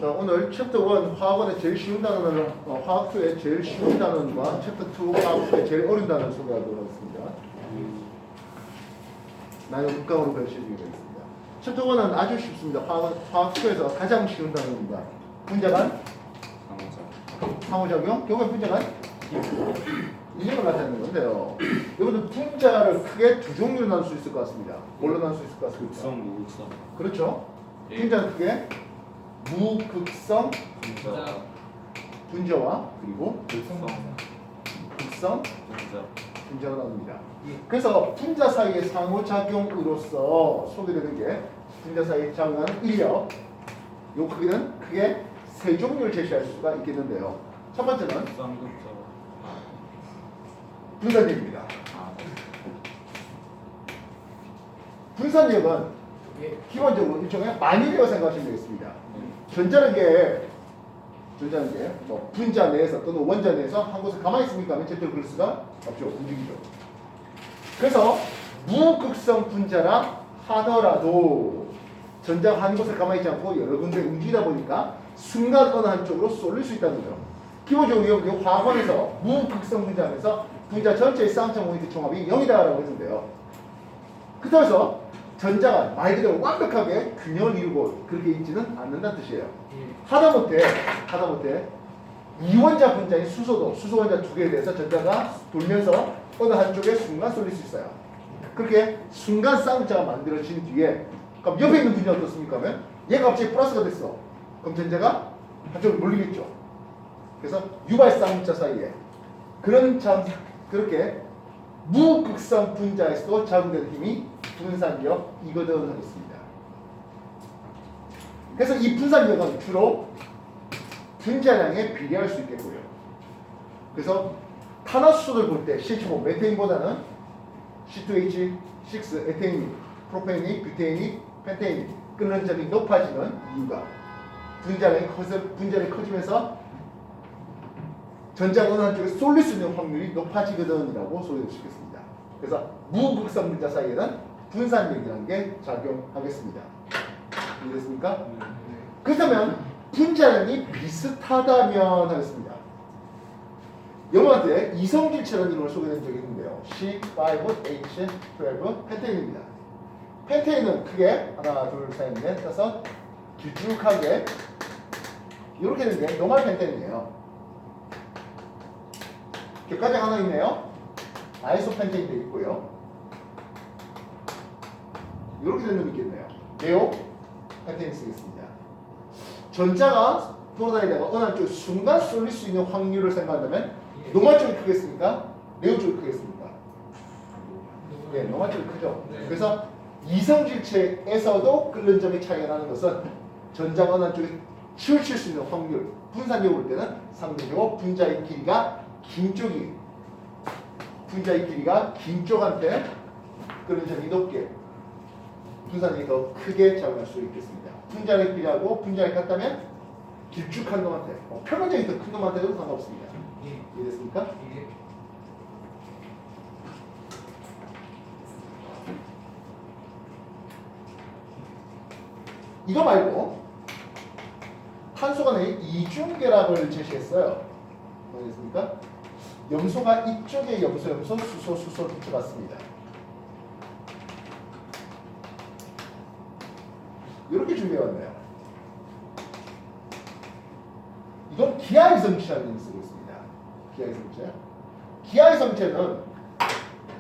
자, 오늘 챕터 1 화학원의 제일 쉬운 단어는 화학 2의 제일 쉬운 단어과 챕터 2 화학 2의 제일 어려운 단어를 소개하도록 하겠습니다. 나는 국강으로 배우시겠습니다. 챕터 1은 아주 쉽습니다. 화학 2에서 가장 쉬운 단어입니다. 분자간, 상호작용, 경우의 분자간 이름을 나타내는 건데요. 여러분들 분자를 크게 두 종류로 나눌 수 있을 것 같습니다. 뭘로 나눌 수 있을 것 같습니다. 극성, 무극성. 그렇죠. 분자는 크게 무극성 분자와 그리고 극성, 극성 분자. 분자가 나옵니다. 그래서 분자 사이의 상호작용으로서 소개되는 게 분자 사이의 작용하는 인력, 요 크기는 크게 세 종류를 제시할 수가 있겠는데요. 첫 번째는 쌍극적. 분산력입니다. 아, 분산력은 기본적으로 일종의 만유라고 생각하시면 되겠습니다. 전자는 게 뭐 분자 내에서 또는 원자 내에서 한 곳에 가만히 있습니까? 하면 절대로 그럴 수가 없죠. 움직이죠. 그래서 무극성 분자라 하더라도 전자가 한 곳에 가만히 있지 않고 여러 군데 움직이다 보니까 순간 어느 한쪽으로 쏠릴 수 있다는 거죠. 기본적으로 여기 화학원에서 무극성 분자 안에서 분자 전체의 쌍쌍 모멘트 총합이 0이다라고 했는데요. 그렇다고 해서 전자가 말 그대로 완벽하게 균형을 이루고 그렇게 있지는 않는다는 뜻이에요. 하다못해 이원자 분자인 수소 원자 두 개에 대해서 전자가 돌면서 어느 한쪽에 순간 쏠릴 수 있어요. 그렇게 순간 쌍자가 만들어진 뒤에 그럼 옆에 있는 분자 어떻습니까? 하면 얘가 갑자기 플러스가 됐어. 그럼 전자가 한쪽으로 몰리겠죠. 그래서 유발 쌍자 사이에 그렇게 무극성 분자에서도 작용되는 힘이 분산력이거든 하겠습니다. 그래서 이 분산력은 주로 분자량에 비례할 수 있겠고요. 그래서 탄화수소를 볼 때 CH4 메테인보다는 C2H6 에테인, 프로페인이, 뷰테인이, 펜테인이 끓는 점이 높아지는 이유가 분자량이 커지면서 전자가 어느 한쪽에 쏠릴 수 있는 확률이 높아지거든이라고 소개할 수 있겠습니다. 그래서 무극성 분자 사이에는 분산력이라는 게 작용하겠습니다. 이해됐습니까? 그렇다면 분자량이 비슷하다면 하겠습니다. 영어한테 이성질체라는 이름을 소개된 적이 있는데요. C5H12 펜테인입니다. 펜테인은 크게 하나, 둘, 셋, 넷, 다섯 길쭉하게 이렇게 되는 게 노말 펜테인이에요. 격가제 하나 있네요. 아이소펜테인도 있고요. 이렇게 되는 놈이 있겠네요. 네오 펜테인 쓰겠습니다. 전자가 돌아다니다가 어느 한쪽 순간 쏠릴 수 있는 확률을 생각한다면 노말 쪽이 크겠습니까? 네오 쪽이 크겠습니까? 네, 노말 쪽이 크죠. 그래서 이성질체에서도 끓는 점의 차이가 나는 것은 전자가 어느 한쪽에 치우칠 수 있는 확률, 분산력을 볼 때는 상대적으로 분자의 길이가 긴 쪽한테 끓는 점이 높게 분산력이 더 크게 작용할 수 있겠습니다. 분자의 길이하고 분자의 같다면 길쭉한 놈한테 표면적이 더 큰 놈한테도 상관없습니다. 이해됐습니까? 이거 말고 탄소 간의 이중결합을 제시했어요. 뭐겠습니까? 염소가 이쪽에 염소, 수소를 붙여봤습니다. 이렇게 준비해왔네요. 이건 기하이성체라는 이름을 쓰고 있습니다. 기하이성체. 기하이성체는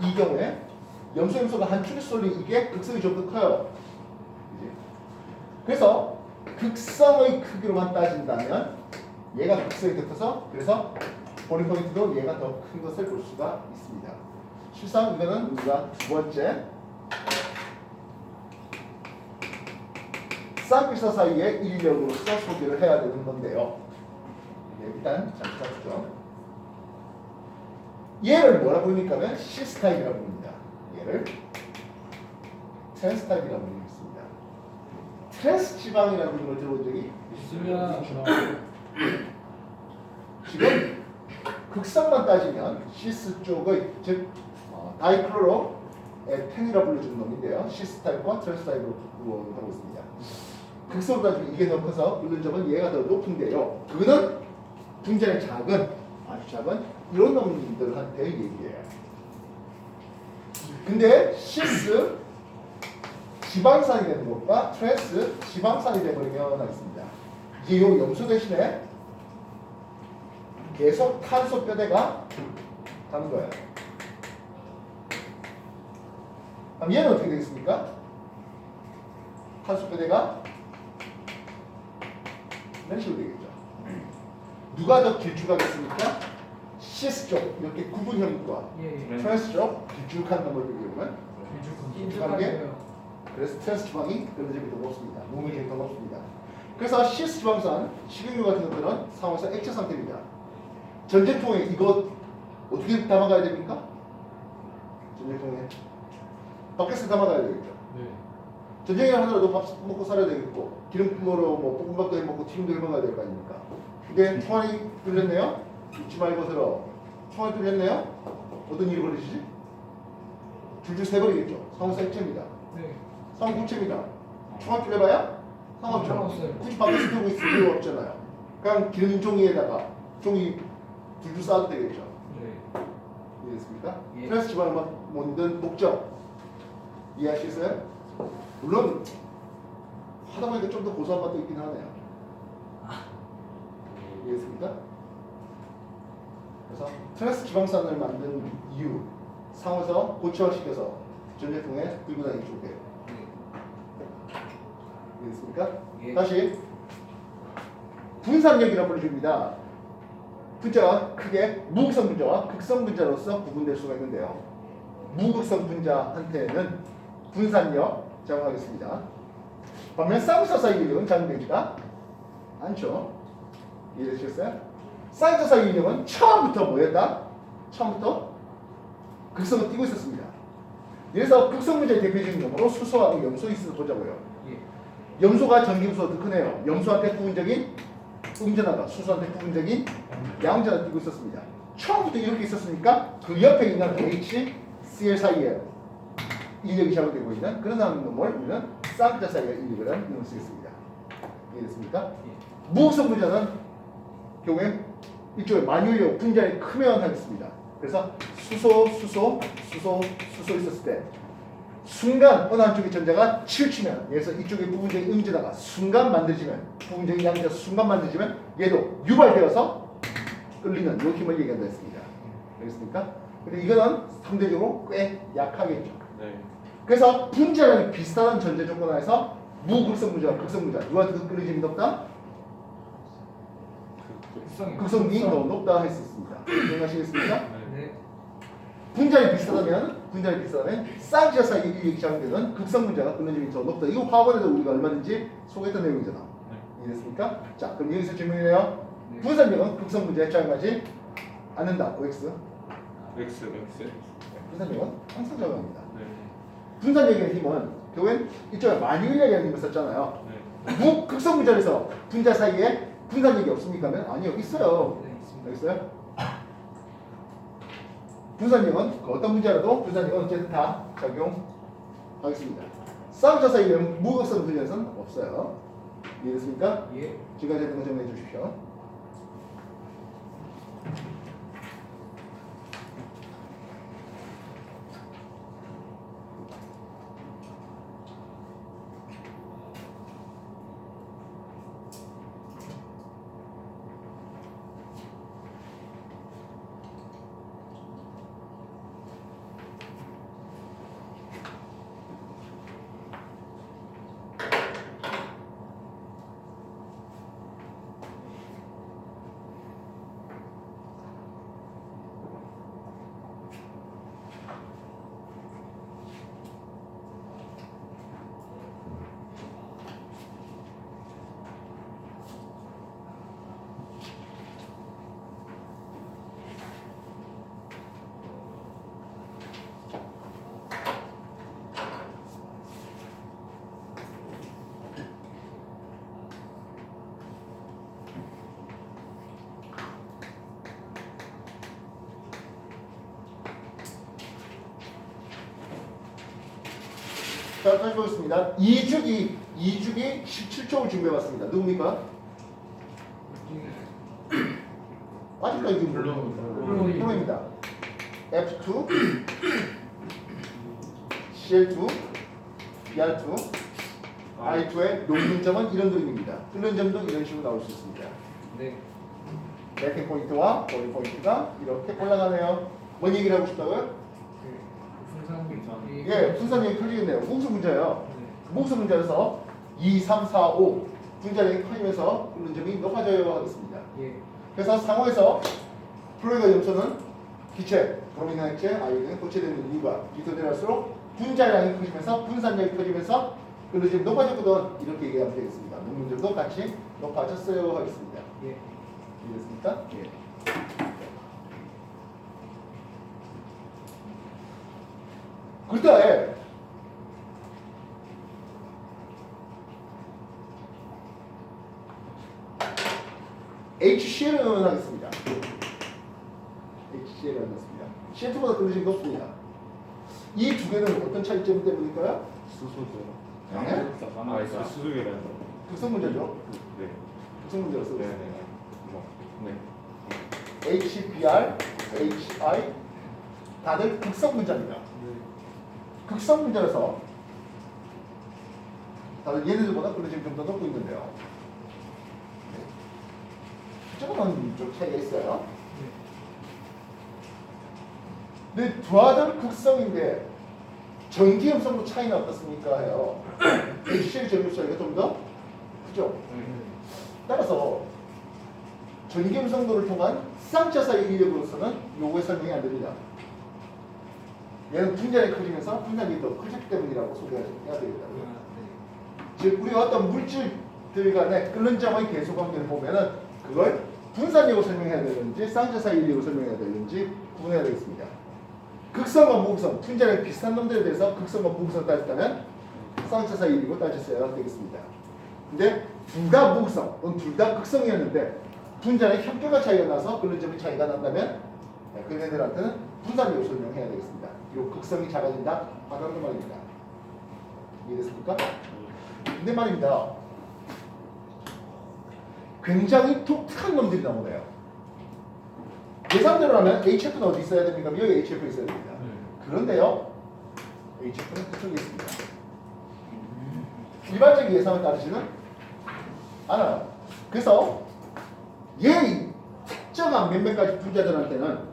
이 경우에 염소가 한쪽에 쏠린 이게 극성이 좀 더 커요. 그래서 극성의 크기로만 따진다면 얘가 극성이 더 커서 그래서 보링 포인트도 얘가 더 큰 것을 볼 수가 있습니다. 실상 이거는 우리가 두 번째 쌍기사 사이의 인력으로서 소개를 해야 되는 건데요. 네, 일단 잠시 잡죠. 얘를 뭐라 부릅니까? 하면 C타입이라고 부릅니다. 얘를 트랜스타입이라고 부르겠습니다. 트랜스 지방이라는 걸 들어본 적이 있습니다. 지금 극성만 따지면 시스 쪽의 즉 다이클로로 에텐이라 불러주는 놈인데요. 시스 타입과 트랜스 타입으로 하고 있습니다. 극성보다 이게 더 커서 끓는 점은 얘가 더 높은데요. 그거는 분자의 작은, 아주 작은 이런 놈들한테 얘기해요. 근데 시스 지방산이 되는 것과 트랜스 지방산이 되버리면 있습니다. 이게 요 염소 대신에 계속 탄소 뼈대가 가는 거예요. 그럼 얘는 어떻게 되겠습니까? 탄소 뼈대가 이런 식으로 되겠죠. 누가 더 길쭉하겠습니까? 시스 쪽 이렇게 구분형과 트랜스 쪽 길쭉한 놈을 비교하면 인증하게요. 그래서 트랜스 지방이 그런 점이 더 높습니다. 농밀이 더 높습니다. 그래서 시스 지방산, 식용유 같은 것들은 상황에서 액체 상태입니다. 전쟁통에 이거 어떻게 담아가야 됩니까? 전쟁통에 밖에서 담아가야 되겠죠. 전쟁을 하더라도 밥 먹고 살아야 되겠고 기름으로 뭐 볶음밥도 해 먹고 튀김도 해 먹어야 될 거 아닙니까? 근데 총알이 뚫렸네요. 잊지 말고 들어. 총알이 뚫렸네요. 어떤 일이 벌어지지? 줄줄 새버리겠죠. 상황에서 액체입니다. 네. 상황 구체입니다. 총알 뚫려봐야 상관없죠. 상관없어요. 굳이 밖에서 들고 있을 필요 없잖아요. 그냥 기름 종이에다가 종이 줄줄 쌓아도 되겠죠. 네. 이해됐습니까? 예. 트랜스 지방을 만든 목적 이해하시겠어요? 물론 하다 보니까 좀 더 고소한 맛도 있긴 하네요. 이해했습니까? 그래서 트랜스 지방산을 만든 이유 상에서 고체화시켜서 전제통에 들고 다니기 좋게. 이해했습니까? 예. 다시 분산력이라고 불러줍니다. 분자가 크게 무극성 분자와 극성 분자로서 구분될 수가 있는데요. 무극성 분자한테는 분산력 적용하겠습니다. 반면 쌍쌍 사이 인력은 적용되지가 않죠. 이해되시겠어요? 쌍쌍 사이 인력은 처음부터 뭐였다? 처음부터 극성을 띠고 있었습니다. 그래서 극성 분자의 대표적인 놈으로 수소하고 염소 있어서 보자고요. 예. 염소가 전기부수가 더 크네요. 염소한테 부분적인 음전하다, 수소한테 부분적인 양전을 띠고 있었습니다. 처음부터 이렇게 있었으니까 그 옆에 있는 H, Cl 사이에 인력이 작용되고 있는 그런 놈을 우리는 쌍자 사이에 인력이라는 이름을 쓰겠습니다. 이해됐습니까? 무극성 분자는 경우에 이쪽에 만유력 분자의 크면 하겠습니다. 그래서 수소 있었을 때 순간 어느 한쪽의 전자가 치우치면 그래서 이쪽에 부분적인 음전하가 순간 만들어지면 부분적인 양자 순간 만들어지면 얘도 유발되어서 끌리는 이 힘을 얘기한다 했습니다. 알겠습니까? 근데 이거는 상대적으로 꽤 약하겠죠. 네. 그래서 분자량이 비슷한 전제 조건 하에서 무극성 분자와 극성 분자 누가 더 끌리는 힘이 높다? 극성이 더 높다 했었습니다. 이해하시겠습니까? 네. 분자량이 비슷하다면 쌍자 사이에 인력이 작용되는 극성 분자가 끌리는 힘이 더 높다. 이거 화학원에도 우리가 얼마든지 소개했던 내용이잖아. 이해됐습니까? 자, 그럼 여기서 질문이네요. 네. 분산력은 극성 분자에 작용하지 않는다. OX. X. 분산력은 항상 작용합니다. 네. 분산력의 힘은 결국엔 이쪽에 만유인력이라는 힘을 썼잖아요. 네. 극성 분자에서 분자 사이에 분산력이 없습니까? 하면 아니요, 있어요. 네, 있습니다. 알겠어요? 분산력은 그 어떤 분자라도 분산력은 어쨌든 다 적용하겠습니다. 쌍자 사이에 무극성 분자에서는 없어요. 이해됐습니까? 예. 지금까지 했던 거 정리해 주십시오. 자, 다시 보겠습니다. 2주기 17쪽을 준비해봤습니다. 누굽니까? 아직까지 프로입니다. F2, CL2, BR2, I2의 녹는 점은 이런 그림입니다. 뚫는 점도 이런 식으로 나올 수 있습니다. 네. 매핑 포인트와 버리 포인트가 이렇게 올라가네요. 뭔 얘기를 하고 싶다고요? 분산비. 예, 분산력이 커지겠네요. 목수 문제예요. 목수 문제에서 2, 3, 4, 5 분자력이 커지면서 뚫는 점이 높아져요 하겠습니다. 예. 그래서 상호에서 플로이드 염소는 기체, 브로미나 액체, 아이오딘이 고체되는 이유가 기소될수록 분자량이 커지면서 분산력이 커지면서 뚫는 점이 높아졌거든. 이렇게 얘기하면 되겠습니다. 녹는 점도 같이 높아졌어요 하겠습니다. 예. 이해됐습니까? 예. 그 다음에 HCl은 하겠습니다. HCl을 하겠습니다. CL2보다 그릇이 높습니다. 이 두 개는 어떤 차이점 때문일까요? 수소죠. 네? 수소계라는 거. 특성 문제죠. 네. 특성 문제로 쓰고 네. 있습니다. 뭐. 네. HBr, HI 다들 극성 문제입니다. 극성 문제라서 다들 얘네들보다 그릇이 좀 더 높고 있는데요. 조금은 좀 차이가 있어요. 근데 두아들 극성인데 전기음성도 차이는 어떻습니까? 해요. HCl 전기음성이 좀 더 크죠? 따라서 전기음성도를 통한 쌍차사의 인력으로서는 요거에 설명이 안 됩니다. 얘는 분자량이 커지면서 분산이 더 커졌기 때문이라고 소개해야 되겠다고요. 즉 우리가 어떤 물질들 간의 끓는 점의 계수 관계를 보면은 그걸 분산력으로 설명해야 되는지 쌍차사 인력으로 설명해야 되는지 구분해야 되겠습니다. 극성과 무극성, 분자량이 비슷한 놈들에 대해서 극성과 무극성을 따졌다면 쌍차사 인력으로 따졌어야 되겠습니다. 근데 둘 다 무극성 또는 둘 다 극성이었는데 분자량의 형태가 차이가 나서 끓는 점의 차이가 난다면 그네들한테는 분산력으로 설명해야 되겠습니다. 요 극성이 작아진다 하는 말입니다. 이해됐습니까? 근데 말입니다. 굉장히 독특한 놈들이 나오네요. 예상대로라면 HF는 어디 있어야 됩니까? 여기 HF 있어야 됩니다. 그런데요, HF는 그쪽에 있습니다. 일반적인 예상을 따르지는 않아요. 그래서 얘 특정한 몇몇 가지 분자들한테는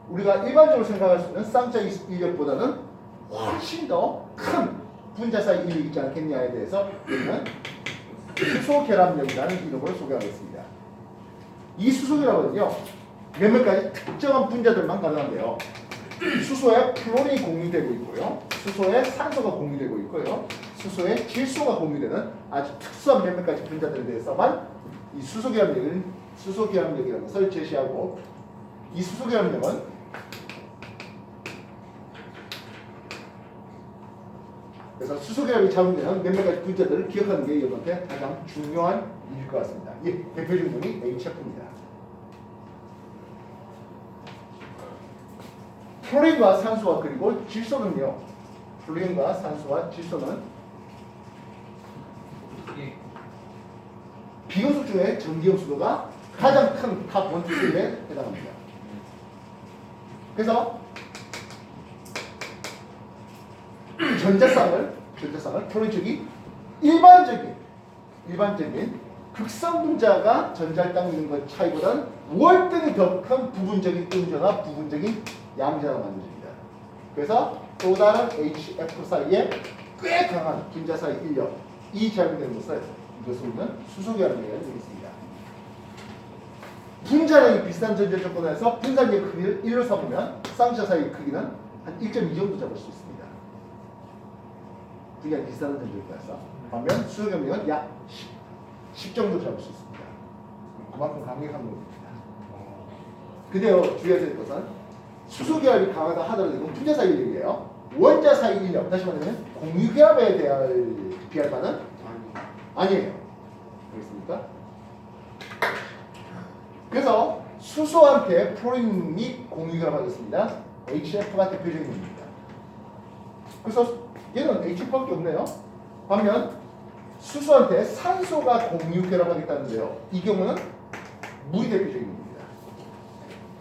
우리가 일반적으로 생각할 수 있는 쌍차 인력보다는 훨씬 더 큰 분자사이 인력이 있지 않겠냐에 대해서 우리는 수소결합력이라는 이름으로 소개하겠습니다. 이 수소결합은요 몇몇 가지 특정한 분자들만 가능한데요. 수소에 플로린이 공유되고 있고요, 수소에 산소가 공유되고 있고요, 수소에 질소가 공유되는 아주 특수한 몇몇 가지 분자들에 대해서만 이 수소결합력이라는 것을 제시하고, 이 수소결합력은 그래서 수소결합이 작용되는 몇몇 가지 분자들을 기억하는 게 여러분한테 가장 중요한 일일 것 같습니다. 이 대표적인 분이 HF입니다. 플로린과 산소와 그리고 질소는요. 플로린과 산소와 질소는 예. 비금속 중에 전기음수도가 가장 큰 탑 1, 2, 3에 해당합니다. 그래서 전자쌍을 플로린 쪽이 일반적인 극성 분자가 전자를 딱 있는 것 차이보다는 월등히 더 큰 부분적인 음전화, 부분적인 양전화가 만들어집니다. 그래서 또 다른 HF 사이에 꽤 강한 분자 사이 인력, 이 작용되는 것을 이것을 우리는 수소결합력이라고 부르겠습니다. 분자량이 비슷한 전자 조건에서 분산의 크기를 1로 삼으면 쌍차 사이의 크기는 한 1.2 정도 잡을 수 있습니다. 분자량이 비슷한 전자 조건에서 반면 수소결합력은 약 10 정도 잡을 수 있습니다. 그만큼 강력한 겁니다. 근데요, 주의해야 될 것은 수소결합이 강하다 하더라도 이건 분자 사이 인력이에요. 원자 사이 인력, 다시 말하면 공유결합에 비할 바는 아니에요. 알겠습니까? 그래서 수소한테 플로린이 공유결합하겠습니다. HF가 대표적인 겁니다. 그래서 얘는 H밖에 없네요. 반면 수소한테 산소가 공유 결합하겠다는데요. 이 경우는 물이 대표적인 겁니다.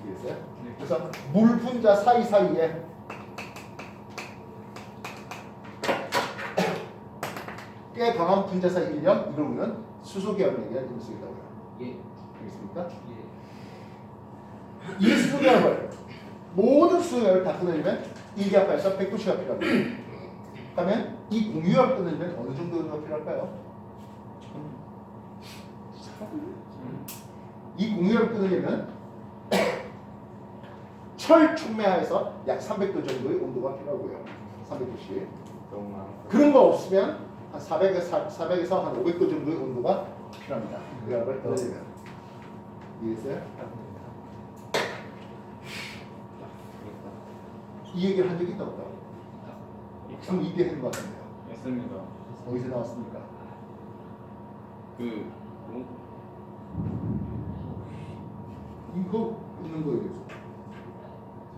이해했어요? 그래서 물 분자 사이사이에 꽤 강한 분자 사이 일련 이걸 우리는 수소 계열맥이라는 이름을 쓰겠다고요. 예. 알겠습니까? 예. 이 수소 계열을 모든 수소 계열을 다 끊으려면 1기압에서 190가 필요합니다. 그러면 이 공유압을 끊으려면 어느 정도가 필요할까요? 이 공유압을 끊으려면 철 촉매하에서 약 300도 정도의 온도가 필요하고요. 300도씩. 너무 많아. 그런 거 없으면 한 400에서 한 500도 정도의 온도가 필요합니다. 그 압을 떨어지면. 이해했어요? 이 얘기를 한 적이 있다 없다? 지금 이때 했는 것 같은데요. 했습니다. 어디서 나왔습니까? 이거 있는 거에 대해서.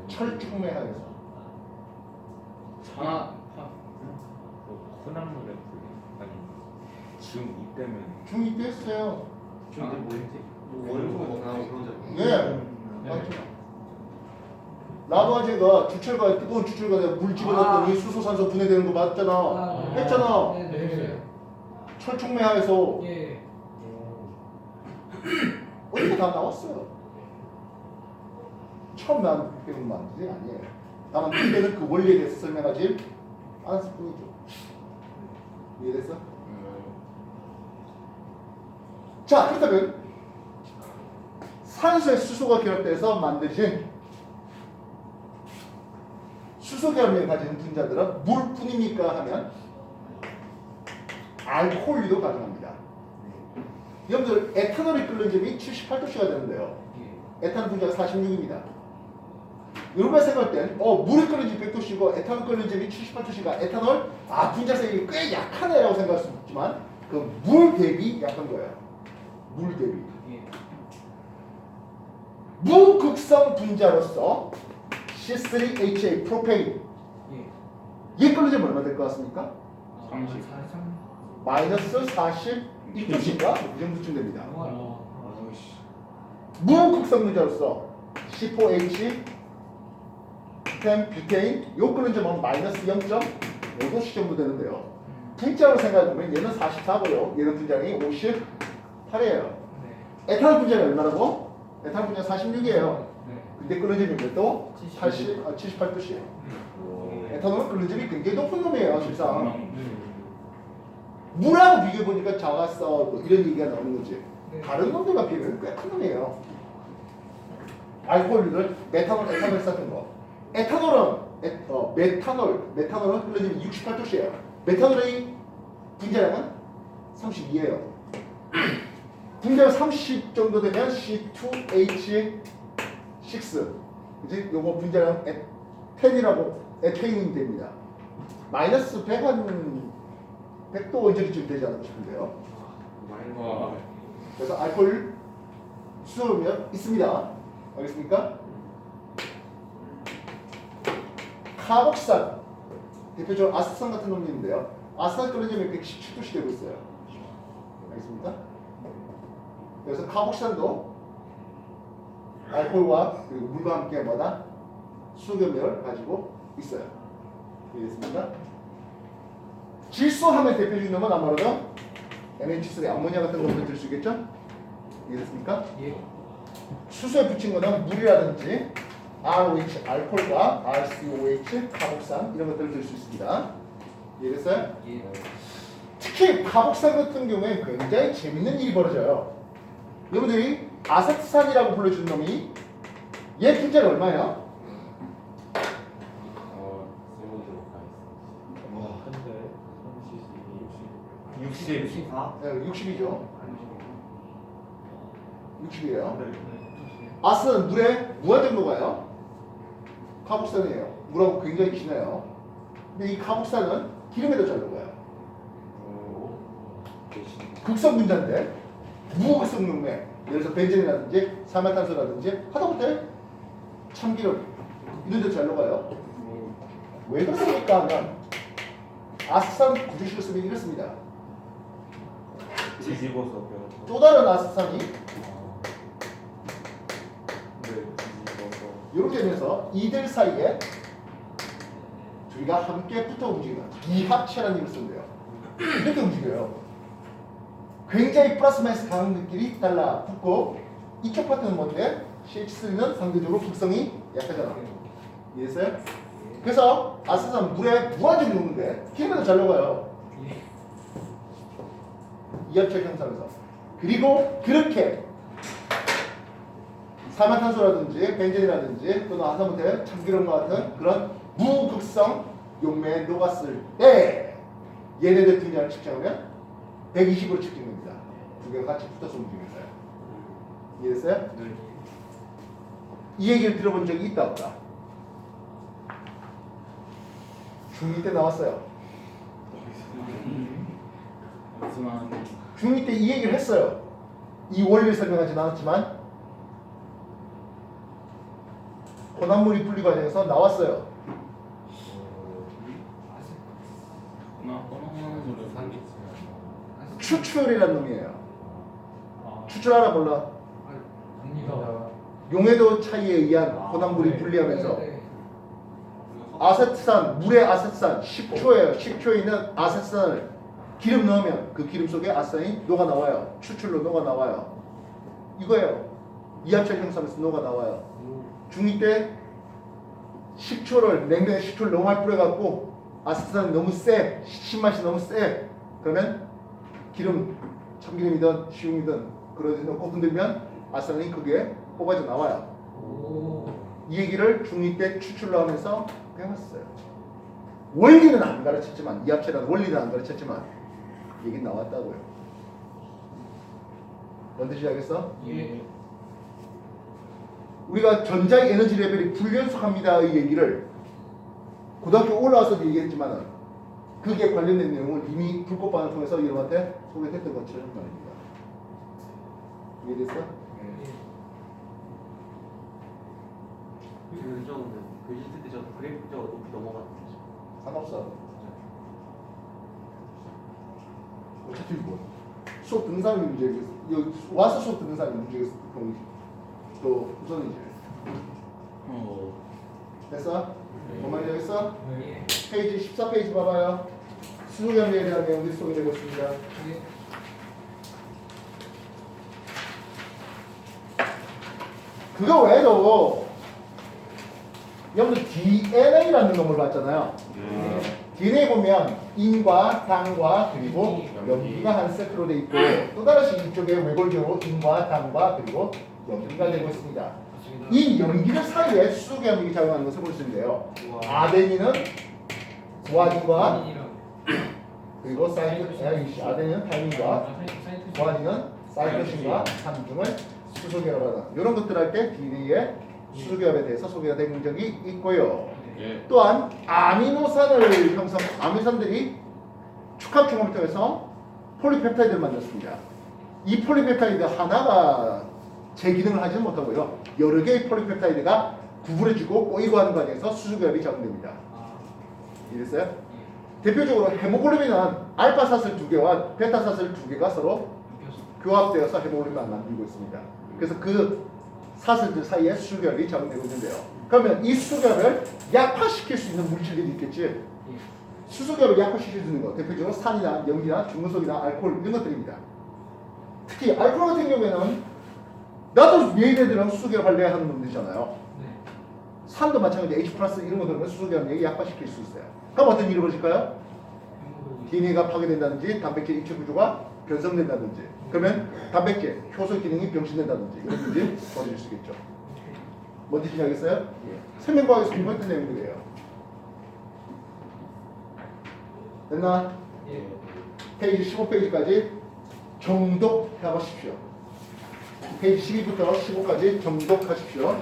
철쭉매하에서. 혼합물에 아니 중2 때문에 중2 때 했어요. 중2 뭐였지? 예. 맞죠. 라바제가 주철과에 뜨거운 주철과에 물 집어넣었더니 수소산소 분해되는 거 맞잖아. 했잖아. 네. 철쭉매하에서 예. 어디서 다 나왔어요. 처음 난 배운 만지 아니에요. 다만 그때는 그 원리에 대해서 설명하지 않았을 뿐이죠. 이해됐어? 자, 그렇다면 산소에 수소가 결합돼서 만들어진 수소 결합력을 가지는 분자들은 물뿐입니까 하면 알코올도 가능합니다. 여러분들 에탄올이 끓는 점이 78도씨가 되는데요. 에탄올 분자가 46입니다. 여러분가 생각할 땐 물이 끓는 점이 100도씨고 에탄올 끓는 점이 78도씨가 에탄올 분자성이 꽤 약한 애라고 생각할 수 있지만 그 물 대비 약한 거예요. 물 대비. 무극성 분자로서 C3H8 프로페인 얘 끓는 점 얼마 될 것 같습니까? 마이너스 42도씨가 이 정도쯤 됩니다. 무극성 분자로서 C4H 10 뷰테인 요 끓는 점은 마이너스 0.5도씨 정도 되는데요. 분자로 생각해보면 얘는 44고요. 얘는 분자량이 58이에요. 에탄올 분자가 얼마라고? 에탄올 분자가 46이에요. 근데 끓는 점이 몇 도? 78도씨예요. 에탄올은 끓는 점이 굉장히 높은 놈이에요. 실상. 물하고 비교해보니까 작았어 뭐 이런 얘기가 나오는 거지. 다른 놈들과 비교하면 꽤 큰 놈이에요. 알코올들 메탄올, 에탄올 같은 거. 에탄올은 메탄올은 끓는 점이 68도씨예요. 메탄올의 분자량은 32예요. 분자량 30 정도 되면 C2H6 그지? 요거 분자량 에테인이 됩니다. 마이너스 100 한 100도 언저리쯤 되지 않을까 싶은데요. 그래서 알코올 수소면 있습니다. 알겠습니까? 카복산 대표적으로 아스탄 같은 놈들인데요. 아스탄 끓는 점이 117도씨 되고 있어요. 알겠습니까? 그래서 카복산도 알코올과 그리고 물과 함께 뭐다? 수소결합을 가지고 있어요. 알겠습니까? 질소하면 대표적인 놈은 아무래도 NH3 암모니아 같은 것도 들 수 있겠죠? 이해됐습니까? 예. 수소에 붙인 거는 물이라든지 ROH, 알코올과 RCOH, 카복산 이런 것들을 들 수 있습니다. 이해됐어요? 예. 특히 카복산 같은 경우에 굉장히 재밌는 일이 벌어져요. 여러분들이 아세트산이라고 불러주는 놈이 얘 분자가 얼마예요? 한데 60이죠. 60이에요. 아스는 물에 무한정 녹아요. 카복산이에요. 물하고 굉장히 진해요. 근데 이 카복산은 기름에도 잘 녹아요. 극성 분자인데 무극성 용매, 예를 들어서 벤젠이라든지 산화탄소라든지 하다못해 참기름 이런 데 잘 녹아요. 왜 그렇습니까? 하면 아스산 구조식을 쓰면 이렇습니다. 뒤집어서 배웠어. 또 다른 아스산이 네, 뒤집어서. 이렇게 되면서 이들 사이에 둘이가 함께 붙어 움직이는 비합체라는 힘을 쓴대요. 이렇게 움직여요. 굉장히 플러스 마이너스 강한 느낌이 달라붙고 이쪽 파트는 뭔데? CH3는 상대적으로 극성이 약하잖아. 이해했어요? 그래서 아스산 물에 무한정이 녹는데 힘에도 잘 녹아요. 이합체 형상에서. 그리고 그렇게 산화탄소라든지 벤젠이라든지 또는 아사무테 참기름과 같은 그런 무극성 용매에 녹았을 때 얘네들 분자를 측정하면 120으로 측정됩니다. 두 개가 같이 붙어서 움직이면서요. 이해됐어요? 네. 이 얘기를 들어본 적이 있다 없다? 중2 때 나왔어요. 중2 때 이 얘기를 했어요. 이 원리를 설명하진 않았지만 혼합물이 분리 과정에서 나왔어요. 추출이라는 놈이에요. 추출 알아 몰라? 용해도 차이에 의한 혼합물이 분리하면서 아세트산, 물의 아세트산, 식초예요. 식초에 있는 아세트산을 기름 넣으면 그 기름 속에 아세트산이 녹아 나와요. 추출로 녹아 나와요. 이거예요. 이합체 형성에서 녹아 나와요. 중2 때 식초를 냉면에 식초를 너무 많이 뿌려갖고 아세트산이 너무 세, 신맛이 너무 세. 그러면 기름, 참기름이든 식용이든 그러지 넣고 흔들면 아세트산이 그게 뽑아져 나와요. 이 얘기를 중2 때 추출로 하면서 배웠어요. 원리는 안 가르쳤지만 이합체라는 원리는 안 가르쳤지만 얘기는 나왔다고요. 뭔 뜻인지 알겠어? 예. 우리가 전자의 에너지 레벨이 불연속합니다의 얘기를 고등학교 올라와서도 얘기했지만은 그게 관련된 내용을 이미 불꽃반을 통해서 여러분한테 소개했던 것처럼 말입니다. 이해됐어? 교실 쓸때 저 그래프적으로 높이 넘어갔죠. 상관없어. 어차피 뭐 수업 듣는 사람이 문제겠어. 여기 와서 수업 듣는 사람이 문제겠어. 또 우선이지. 됐어? 뭔 말인지 알겠어? 예. 페이지 14페이지 봐봐요. 수소연료에 대한 내용들이 소개되고 있습니다. 예. 그거 외에도 여러분들 DNA라는 놈을 봤잖아요. DNA 보면 인과 당과 그리고 염기가 한 세트로 돼 있고 또 다른 이쪽에 외골경으로 인과 당과 그리고 염기가 되고 있습니다. 이 염기들 사이에 수소계염이 작용하는 것을 볼 수 있는데요. 아데닌은 구아닌과 그리고 아데닌은 타이민과 구아닌은 사이토신과 삼중을 수소계라고 하는 이런 것들 할 때 DNA의 수소계열에 대해서 소개가 된 적이 있고요. 또한 아미노산을 아미노산들이 축합중합을 통해서 폴리펩타이드를 만들었습니다. 이 폴리펩타이드 하나가 제 기능을 하지는 못하고요. 여러 개의 폴리펩타이드가 구부러지고 꼬이고 하는 과정에서 수소결합이 작용됩니다. 이랬어요? 대표적으로 헤모글로빈은 알파사슬 2개와 베타사슬 2개가 서로 교합되어서 헤모글로빈을 만들고 있습니다. 그래서 그 사슬들 사이에 수소결합이 작용되고 있는데요. 그러면 이 수소결합을 약화시킬 수 있는 물질들이 있겠지. 수소결합을 약화시킬 수 있는 것 대표적으로 산이나 염기나 중금속이나 알코올 이런 것들입니다. 특히 알코올 같은 경우에는 나도 얘네들은 수소결합 할래야 하는 놈들이잖아요. 산도 마찬가지 H 플러스 이런 거 들으면 수소결합 약화시킬 수 있어요. 그럼 어떤 일이 벌어질까요? DNA가 파괴된다든지 단백질 입체 구조가 변성된다든지 그러면 단백질 효소 기능이 병신된다든지 이런 일이 벌어질 수 있겠죠. 뭔 뜻인지 알겠어요? 생명과학에서 공부했던 내용들이에요. 됐나? 페이지 15페이지까지 정독해보십시오. 페이지 12부터 15까지 정독하십시오.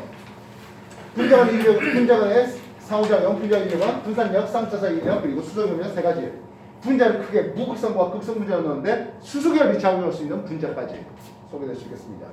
분자간의 상호작용, 분자간 이력은 분산력, 쌍차사 이력, 그리고 수소결합 세 가지. 분자를 크게 무극성과 극성 분자로 넣는데 수소결합이 작용할 수 있는 분자까지 소개될 수 있겠습니다.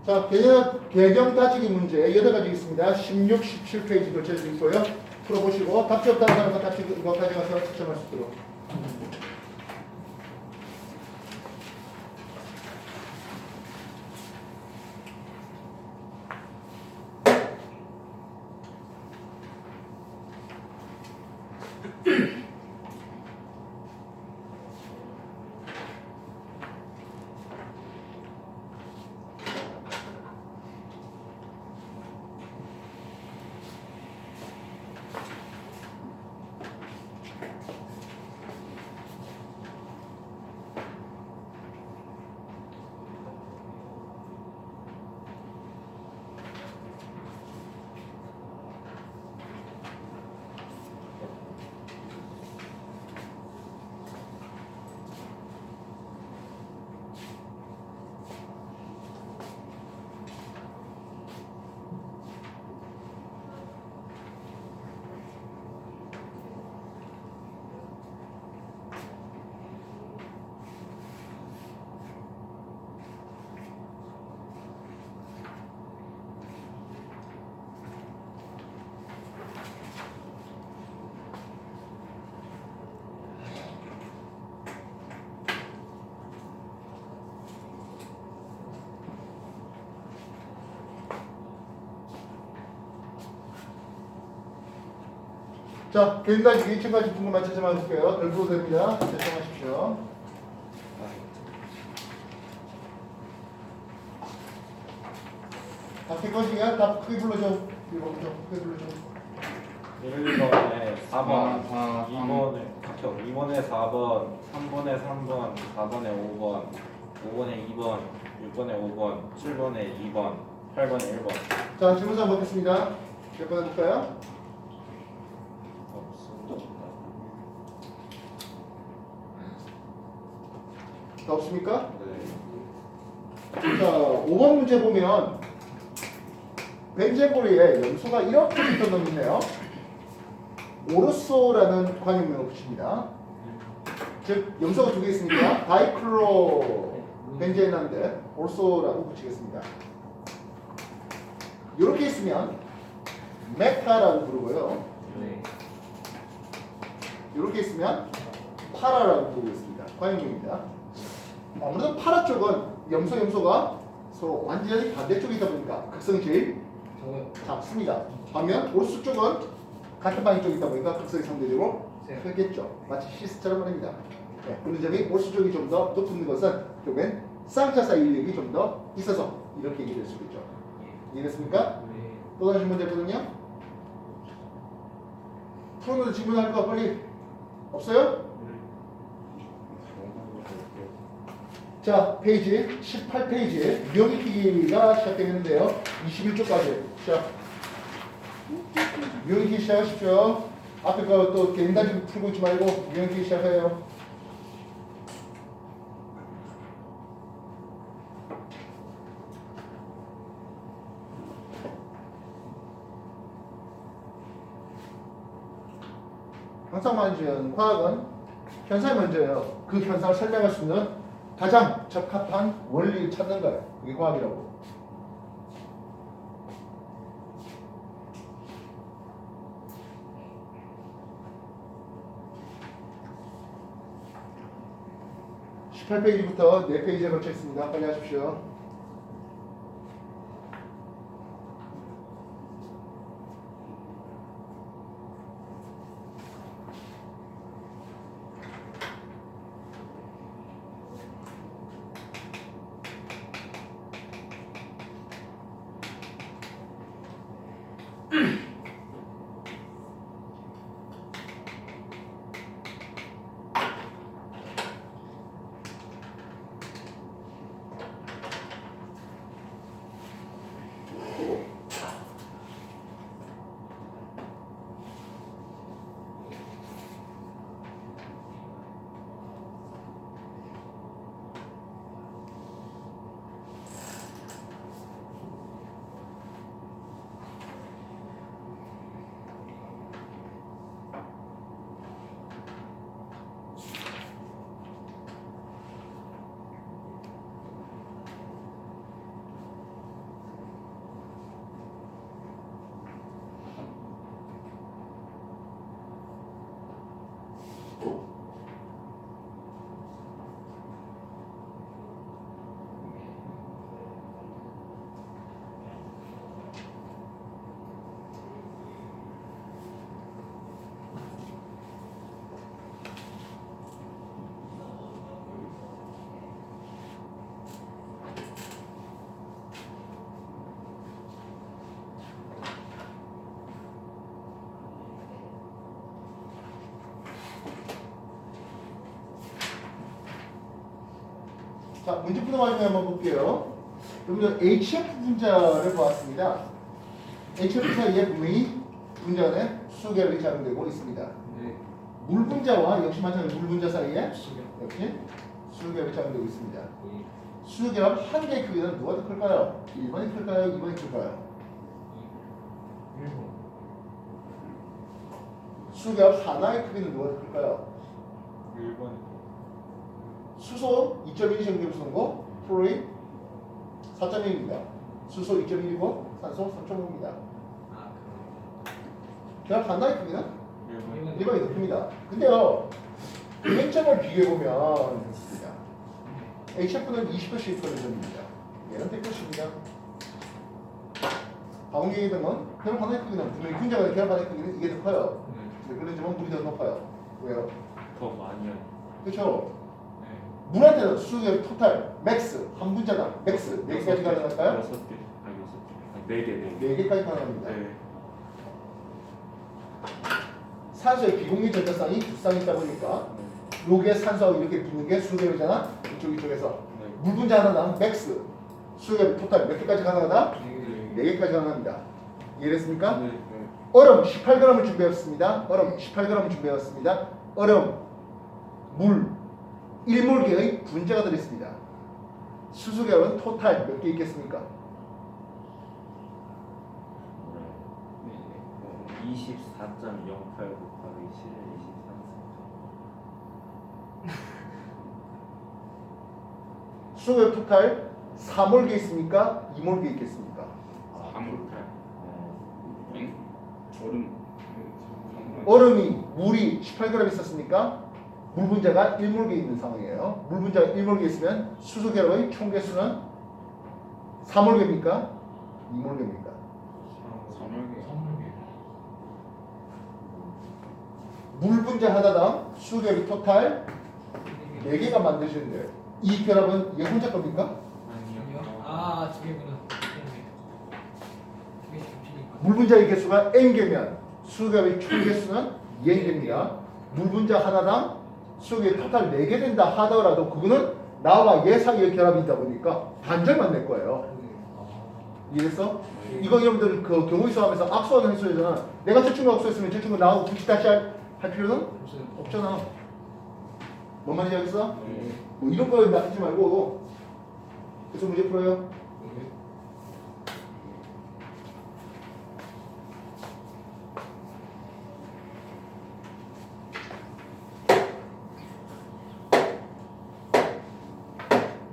자, 개정 따지기 문제 8가지 있습니다. 16, 17페이지 교체해서 있고요. 풀어보시고 답지 없다는 사람은 답지 이거 가져가서 채점할 수 있도록. 자, 개인가지 2층까지 궁금한 채점하실게요. 별도로 됩니다. 채점하십시오. 다 객관식이야? 다 크게 불러줘. 이거부터 크게 불러줘. 1번에 4번, 4, 2번에 2번에 4번, 3번에 3번, 4번에 5번, 5번에 2번, 6번에 5번, 7번에 2번, 8번에 1번. 자, 질문서 한번 보겠습니다. 몇 번 해볼까요? 더 없습니까? 네. 자, 5번 문제 보면 벤젠고리에 염소가 이렇게 붙어놓 있네요. 오르소라는 관용명을 붙입니다. 즉 염소가 두 개 있으니까 다이클로 벤젠인데 오르소라고 붙이겠습니다. 이렇게 있으면 메타라고 부르고요. 네. 이렇게 있으면 파라라고 부르고 있습니다. 관용명입니다. 아무래도 파라 쪽은 염소가 서로 완전히 반대쪽이다 보니까 극성이 제일 작습니다. 반면 오르소 쪽은 같은 방향 쪽에 있다 보니까 극성이 상대적으로 크겠죠. 마치 시스처럼 말입니다. 네, 그런 점이 오르소 쪽이 좀 더 높은 것은 결국엔 쌍차사 인력이 좀 더 있어서 이렇게 얘기될 수 있죠. 이해됐습니까? 네. 또 다른 문제 있거든요. 프로는 질문할 거 빨리 없어요? 자, 페이지 18페이지 명의기가 시작되겠는데요. 21쪽까지 시작. 명의기 시작하십시오. 앞에 거 또 개인단지 풀고 있지 말고 명의기 시작해요. 항상 먼저 과학은 현상이 먼저예요. 그 현상을 설명할 수 있는 가장 적합한 원리를 찾는 거예요. 그게 과학이라고. (18페이지부터) 4페이지에 걸쳐 있습니다. 빨리 하십시오. 자, 문제 푸는 와중에 한번 볼게요. 여러분들 HF 분자를 보았습니다. HF 사이에 분명히 분자 안에 수계열이 작용되고 있습니다. 네. 물 분자와 역시 마찬가지로 물 분자 사이에 역시 수계열이 작용되고 있습니다. 수계열 한 개의 크기는 누가 더 클까요? 1번이 클까요? 2번이 클까요? 1번. 수계열 하나의 크기는 누가 더 클까요? 1번. 수소 2.1 정도로 쓰는 거, 플로린 4.1입니다. 수소 2.1이고 산소 3.5입니다. 아, 결합 하나의 크기는 1번. 1번이 더 큽니다. 근데요, 맹점을 비교해보면 됐습니다. HF는 20도씩 걸리입니다. 얘는 100도씩입니다. 가공계의 등은 결합 하나의 크기는 분명히 분자가 결합 하나의 크기는 이게 더 커요. 네. 그런 점은 물이 더 높아요. 왜요? 더 많이요. 그렇죠? 네. 물한테는 수의 토탈 맥스 한 분자당 맥스 4개까지 가능할까요? 6개. 아니 6개. 아니 4개. 4개까지 가능합니다. 네. 산소의 비공유 전자쌍이 두 쌍이 있다 보니까 요게 산소하고 이렇게 붙는 게 수계열이잖아. 이쪽에서 네. 물 분자 하나당 맥스 수계열 토탈 몇 개까지 가능하다? 네. 4개까지 가능합니다. 이해됐습니까? 네. 얼음 18g을 준비했습니다. 얼음 18g을 준비했습니다. 얼음, 물 1몰기의 분자가 들어있습니다. 수수계열은 토탈 몇 개 있겠습니까? 24.08 곱하기 7은 23. 수수계열 토탈 4몰기 있습니까? 2몰기 있겠습니까? 3몰. 얼음이 물이 18g 있었으니까 물 분자가 1몰기 있는 상황이에요. 물 분자가 1몰기 있으면 수소계열의 총 개수는 4몰기입니까? 2몰기입니까? 3몰기. 물 분자 하나당 수소계열이 토탈 4개가 만드시는데 이 결합은 얘 혼자 겁니까? 아니요. 아, 두 개구나. 두개 겹치니까. 물 분자의 개수가 n개면 수소계열의 총 개수는 2n개입니다. 물 분자 하나당 수소계열이 토탈 4개 된다 하더라도 그거는 나와 얘 사이의 결합이 있다 보니까 반절만 낼 거예요. 이해했어? 이거 여러분들 그 경우 수업에서 악수하는 횟수잖아. 내가 저 친구 악수했으면 저 친구 나하고 굳이 다시 할 필요는 없잖아. 뭔 말인지 알겠어? 뭐 이런 거 하지 말고 계속 문제 풀어요.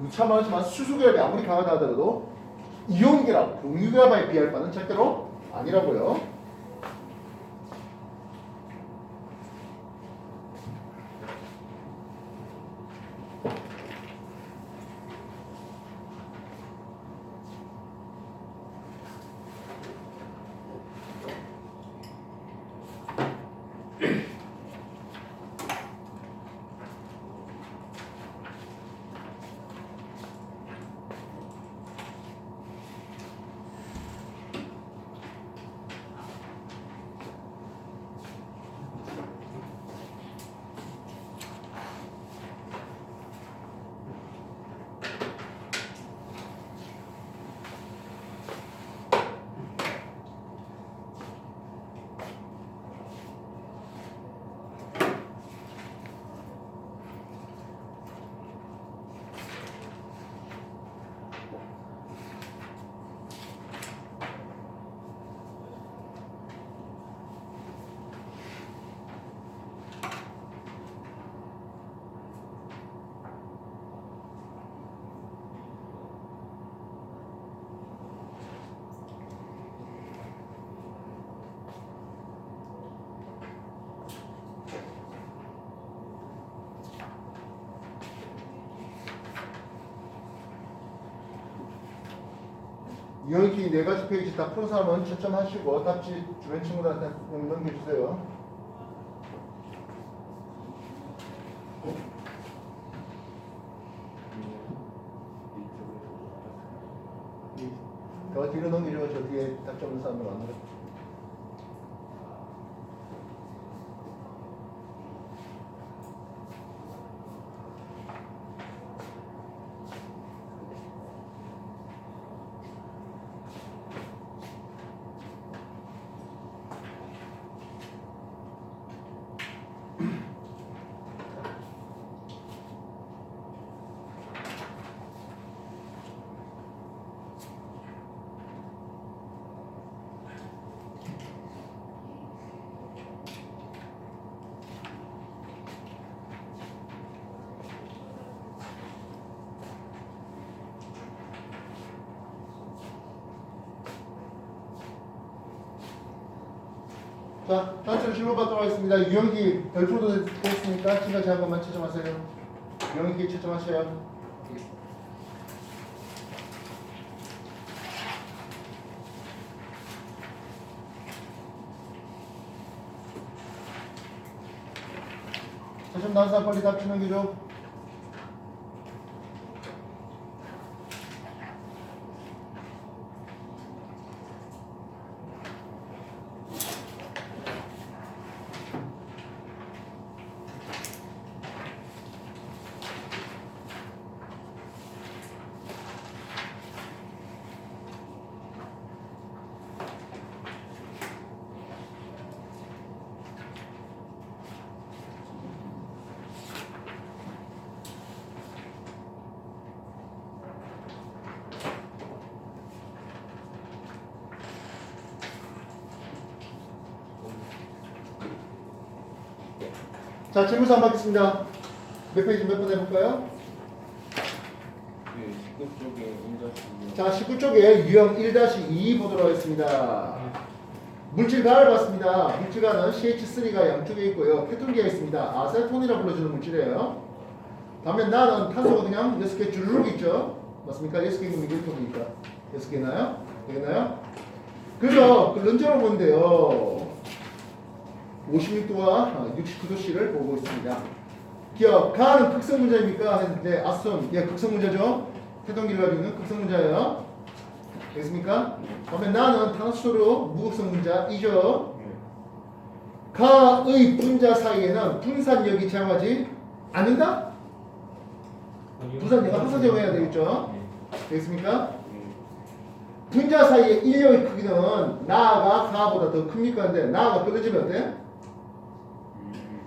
누차 말하지만 수소결합이 아무리 강하다 하더라도 이온결합, 공유결합에 비할 바는 절대로 아니라고요. 이용키 4가지 페이지 다 푼 사람은 채점하시고 답지 주변 친구들한테 넘겨주세요. 더 뒤로 넘기시고 저 뒤에 답지 없는 사람들 만들어. 자, 단체로 질문 받도록 하겠습니다. 유형기 별표도 됐으니까 지금까지 한 것만 채점하세요. 유형기 채점하세요. 채점 나온 사람 빨리 답 넘겨줘. 자, 질문서 안 받겠습니다. 몇 페이지 몇 번 해볼까요? 그 19쪽에 1-2 자, 19쪽에 유형 1-2 보도록 하겠습니다. 물질가를 봤습니다. 물질가는 CH3가 양쪽에 있고요. 케톤기가 있습니다. 아세톤이라고 불러주는 물질이에요. 다음에 나는 탄소가 그냥 6개 주르륵 있죠. 맞습니까? 6개는 밀리톤이니까 6개나요? 되겠나요? 그래서 그 런저로 보는데요. 56도와 69도씨를 보고 있습니다. 기억, 가는 극성 문자입니까? 했는데 아손, 예, 극성 문자죠. 태동기를 가지고 있는 극성 문자예요. 됐습니까? 그러면 나는 탄소로 무극성 문자이죠. 가의 분자 사이에는 분산력이 제한하지 않는다? 분산력은 항상 제공해야 되겠죠. 되겠습니까? 분자 사이의 인력의 크기는 나가 가보다 더 큽니까? 근데 나가 떨어지면 어때?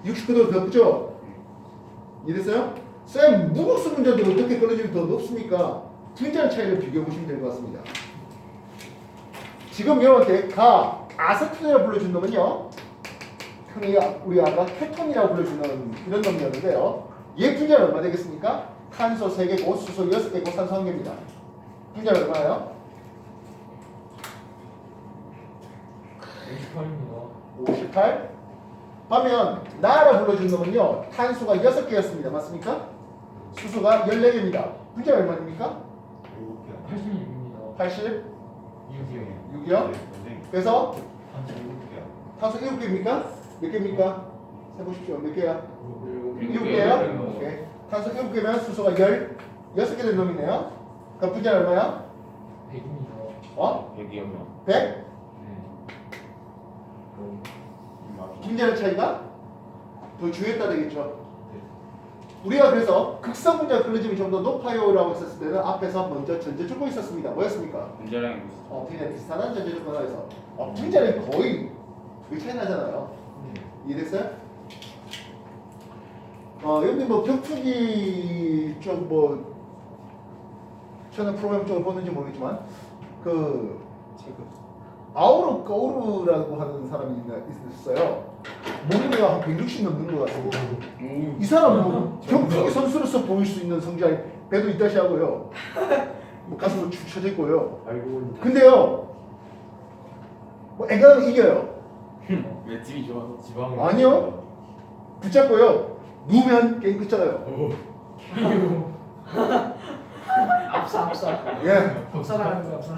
69도 더 크죠? 이해됐어요? 쌤, 무극성 문자도 어떻게 떨어지면 더 높습니까? 분자 차이를 비교해 보시면 될 것 같습니다. 지금 여러분한테 아세톤이라고 불러준 놈은요, 우리 아까 케톤이라고 불러주는 이런 놈이었는데요. 얘 분자는 얼마 되겠습니까? 탄소 3개고 수소 6개고 산소 1개입니다. 분자는 얼마예요? 58입니다. 58. 하면 나라 불러준 놈은요, 탄소가 6개였습니다. 맞습니까? 수소가 14개입니다. 분자가 얼마입니까? 86입니다. 80, 6이요. 6이요. 그래서 탄소 7개요. 7개입니까? 몇 개입니까? 해보십시오. 몇 개야? 7 6개요? 오케이. 탄소 7개면 수소가 16개 된 놈이네요. 그럼 분자는 얼마야? 100입니다. 어? 100이요. 100? 네. 분자의 차이가 더 주요했다 되겠죠. 우리가 그래서 극성 분자 클로즘이 좀 더 높아요라고 했었을 때는 앞에서 먼저 전제 조건이 있었습니다. 뭐였습니까? 분자량 그냥 비슷한 전제 조건에서 분자량이 거의 그 차이 나잖아요. 이해됐어요? 여기 뭐 격투기 쪽 뭐 저는 프로그램 쪽을 보는지 모르겠지만 그 아우르라고 하는 사람이 있었어요. 몸무게가 한 160 넘는 것 같습니다. 이 사람은 뭐 격투기 선수로서 보일 수 있는 성장이 배도 있다시 하고요. 뭐 가슴도 축 처져 있고요. 근데요, 뭐 애가 이겨요. 왜 집이 좋아서 지방. 아니요. 붙잡고요. 누우면 게임 끝잖아요. 압사. 예. 압사라는 거 압사.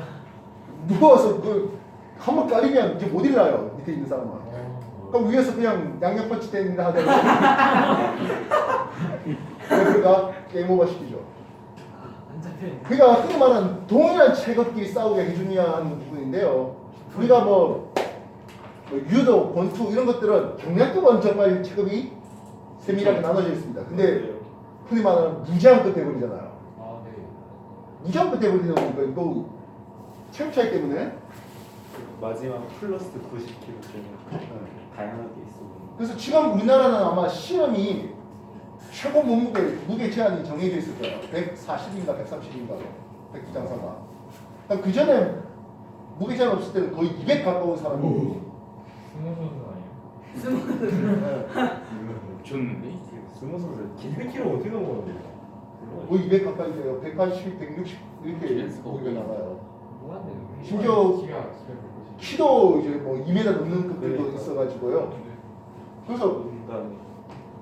누워서 한번 깔리면 이제 못 일어나요. 밑에 있는 사람은. 그럼 위에서 그냥 양옆 펀치 때린다 하다가 그러니까 게임 오버 시키죠. 안 잡혀. 그러니까 흔히 말하는 동일한 체급끼리 싸우게 해주냐 하는 부분인데요. 우리가 뭐 유도, 권투 이런 것들은 경량급은 정말 체급이 세밀하게 나눠져 있습니다. 근데 흔히 말하는 무제한급 대본이잖아요. 아 네. 무제한급 대본이는 이거 체급 차이 때문에. 마지막 플러스 90kg 정도 다양하게 있어. 그래서 지금 우리나라는 아마 시험이 최고 무게 제한이 정해져 있을 거예요. 140인가 130인가 100기 장사가. 그 전에 무게 제한 없을 때는 거의 200 가까운 사람이. 스무 선수 아니에요? 좋는데? 스무 선수 200kg 어떻게 넘어요? 거의 200 가까이 돼요. 180, 160 이렇게 기네스가 무게가 나가요. 뭐한데? 심지어- 시가 150. 키도 이제 뭐 2m 넘는 급들도 있어가지고요. 그래서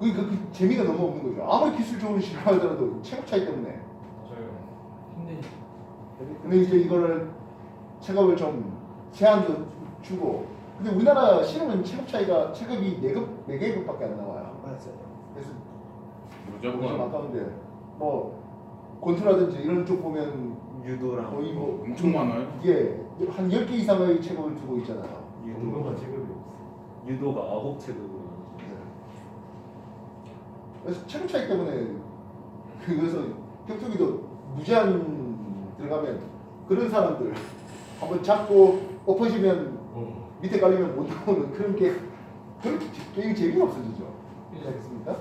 그 재미가 너무 없는 거죠. 아무리 기술 좋은 시를 하더라도 체급 차이 때문에. 저요. 힘내지. 근데 이제 이거를 체급을 좀 제한도 주고. 근데 우리나라 실험은 체급 차이가 체급이 4개급밖에 안 나와요. 그래서 좀 무조건 아까운데 뭐 권투라든지 이런 쪽 보면 유도랑 거의 뭐 엄청 많아요. 이게 한 10개 이상의 체급을 두고 있잖아요. 유도가 유도가 9체급으로. 그래서 체급 차이 때문에 그래서 격투기도 무제한 들어가면 그런 사람들 한번 잡고 엎어지면 밑에 깔리면 못 나오는 그런 게 그런 게임이 재미가 없어지죠. 알겠습니까?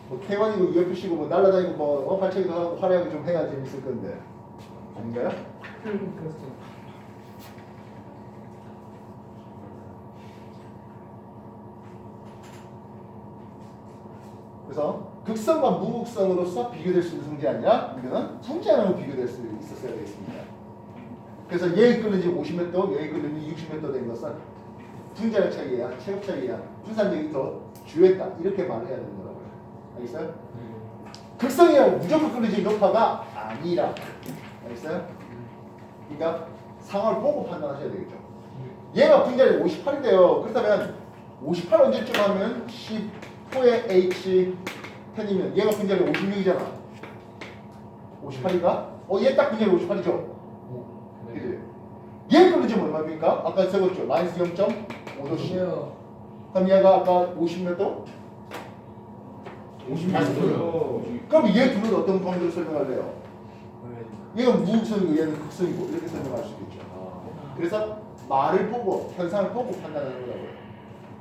뭐 K1이고 UFC고 뭐 날라다니고 뭐 발차기도 하고 화려하게 좀 해야 재밌을 건데 아닌가요? 그렇죠. 그래서 극성과 무극성으로서 비교될 수 있는 성질이 아니라 이거는 성질하고 비교될 수 있었어야 되겠습니다. 그래서 얘의 끓는지 50m, 얘의 끓는지 60m 된 것은 분자력 차이야, 체급 차이야, 분산력이 더 주요했다 이렇게 말을 해야 되는 거라고요. 알겠어요? 극성이라고 무조건 끓는지 높아가 아니라 알겠어요? 그러니까 상황을 보고 판단하셔야 되겠죠. 얘가 분자력이 58인데요. 그렇다면 58 언제쯤 하면 10호의 H 10이면 얘가 분자력이 56이잖아. 58인가? 얘 딱 분자력이 58이죠. 그지? 얘 끓는지면 얼마입니까? 아까 적었죠. 마이너스 0.5도씩. 보세요. 그럼 얘가 아까 50몇 50m. 그럼 얘 둘은 어떤 방식으로 설명할래요? 얘가 무극성이고 얘는 극성이고 이렇게 설명할 수 있겠죠. 그래서 말을 보고 현상을 보고 판단하는 거라고요.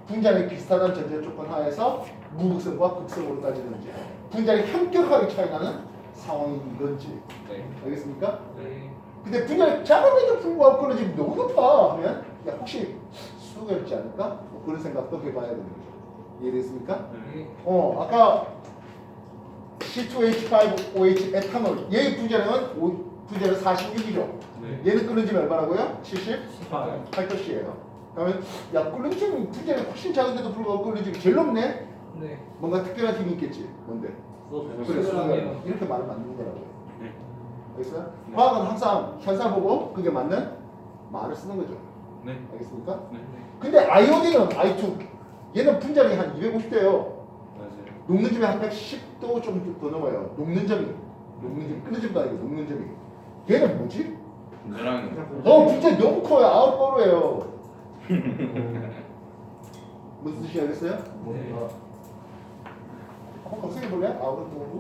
분자력이 비슷하다는 전제 조건 하에서 무극성과 극성으로 따지는 문제. 분자력이 현격하게 차이나는 상황인 건지. 네. 알겠습니까? 네. 근데 분자력이 작음에도 불구하고 그런 지금 너무 높아 하면 야 혹시 수가 있지 않을까? 뭐 그런 생각도 해봐야 되는 거죠. 이해됐습니까? 네. 아까 C2H5OH 에탄올 얘의 분자량은 분자량 46이죠. 네. 얘는 끓는지면 얼마라고요? 18. 78도씨예요. 그러면 야 끓는지는 분자량이 훨씬 작은데도 불구하고 끓는지가 제일 높네? 네. 뭔가 특별한 힘이 있겠지. 뭔데? 그래, 수능을 이렇게 말하면 안 되는 거라고요. 네. 알겠어요? 과학은 항상 현상 보고 그게 맞는 말을 쓰는 거죠. 네. 알겠습니까? 네. 근데 아이오딘은 I2 얘는 분자량이 한 250대예요. 맞아요. 녹는 점이 한 110도 좀 더 넘어요. 녹는 점이 끓는 점도 아니고 녹는 점이. 얘는 뭐지? 분자랑 분자 너무 커요. 아웃보로예요. 무슨 뜻이 알겠어요? 뭔가 한번 검색해 볼래? 아웃보로?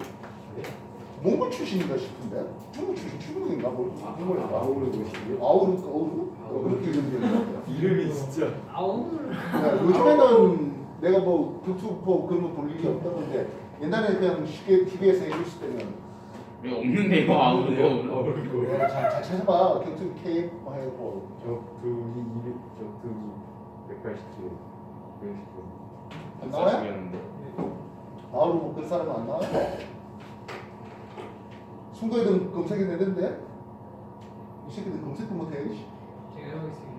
몽골 출신인가 싶은데 중국 출신, 중국인가 뭘? 몽골인가? 아우르? 그렇게 이름이 이름이 진짜 아우. 요즘에는 내가 뭐 격투포 그런 거 볼 일이 없다는데 옛날에 그냥 쉽게 TV에서 해줬을 때는 왜 없는데요 아무도. 잘 찾아봐. 격투 K 뭐 해고 적두기 200, 적두기 187, 119. 안 나와요? 사실이었는데. 아우르 뭐 그런 사람은 안 나와요? 순간 애들은 검색해내는데 이 새끼들 검색도 못해. 제가 하겠습니다.